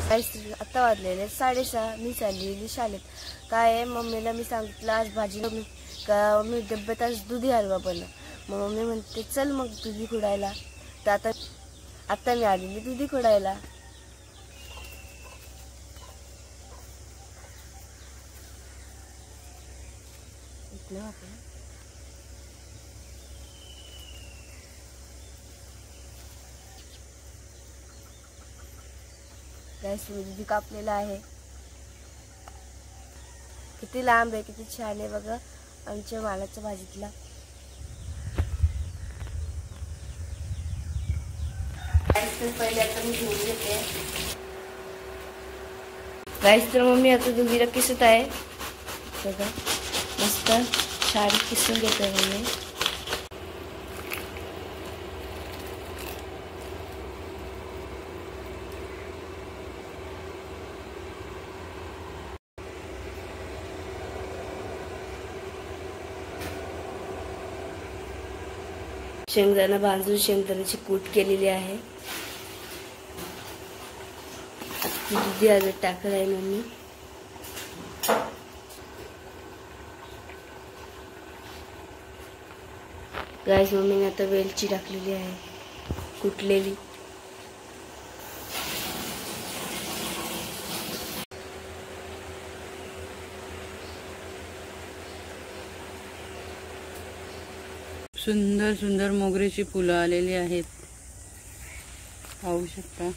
आता वाजलेले 6:30. मी चाललेली शाळेत. काय आहे, मम्मीला मी सांगितलं आज भाजी का मी डब्यात आज दुधी हलवा बनव. मग मम्मी म्हणते चल मग दुधी खुडायला. तर आता मी आलेली दुधी खुडायला. दुधी कापलेला आहे. किती लांब आहे, किती छान आहे बघा आमच्या मालाच्या भाजीतला. पहिले आता मी घेऊन घेते. गाईस तर मम्मी आता दुधीला किसत आहे बघा, मस्त छान किसून घेते मम्मी. शेंगदाणा भाजून शेंगदाण्याची कूट केलेली आहे. दुधी आज टाकलं आहे मम्मी. गाईस मम्मीने आता वेलची टाकलेली आहे कुटलेली. सुंदर सुंदर मोगऱ्याची फुलं आलेली आहेत, पाहू शकता.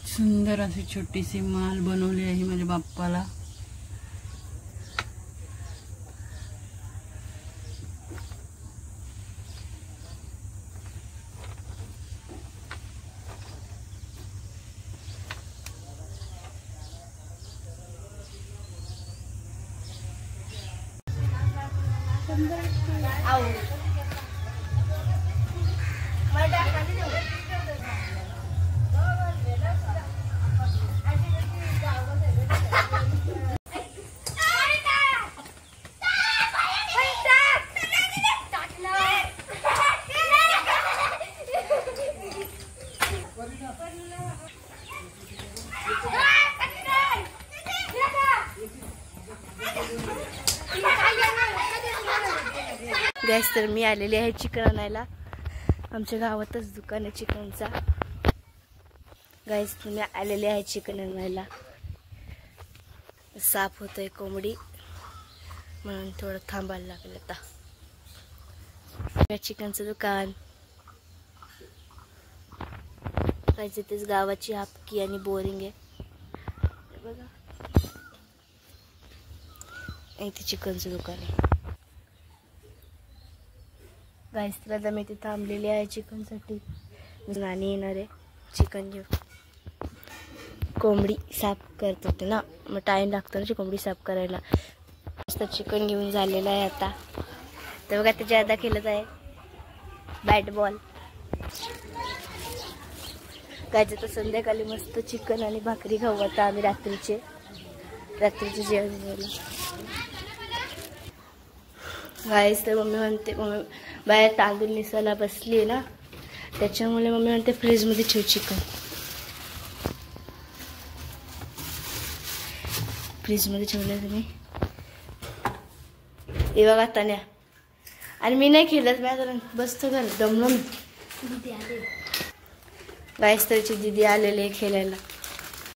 सुंदर अशी छोटीशी माल बनवली आहे माझ्या बाप्पाला. गॅस तर मी आलेली आहे चिकन आणायला. आमच्या गावातच दुकान आहे चिकनचा. गाईस तुम्ही आलेले आहे चिकन आणायला. साफ होतोय कोंबडी म्हणून थोडं थांबायला लागलं. आता चिकनचं दुकान पाहिजे तेच गावाची हापकी आणि बोरिंग आहे बघा. इथे चिकनचं दुकान आहे. गाईस तर आता मी इथे थांबलेली आहे चिकनसाठी. नानी येणार आहे चिकन घेऊन. कोंबडी साफ करत होते ना, मग टाईम लागतो ना कोंबडी साफ करायला. मस्त चिकन घेऊन झालेलं आहे आता. तर बघा त्याच्या आता खेळत आहे बॅट बॉल. गायचं तर संध्याकाळी मस्त चिकन आणि भाकरी खाऊ आता आम्ही रात्रीचे जेवण झालं. गाईस तर मम्मी म्हणते, मम्मी बाहेर तांदूळ निसायला बसली आहे ना, त्याच्यामुळे मम्मी म्हणते फ्रीजमध्ये ठेव चिकन. फ्रीजमध्ये ठेवलं तुम्ही. हे बघा तान्या, आणि मी नाही खेळत, मी आता बसतो घर दमलो मी. गाईस तरीची दीदी आलेली आहे खेळायला.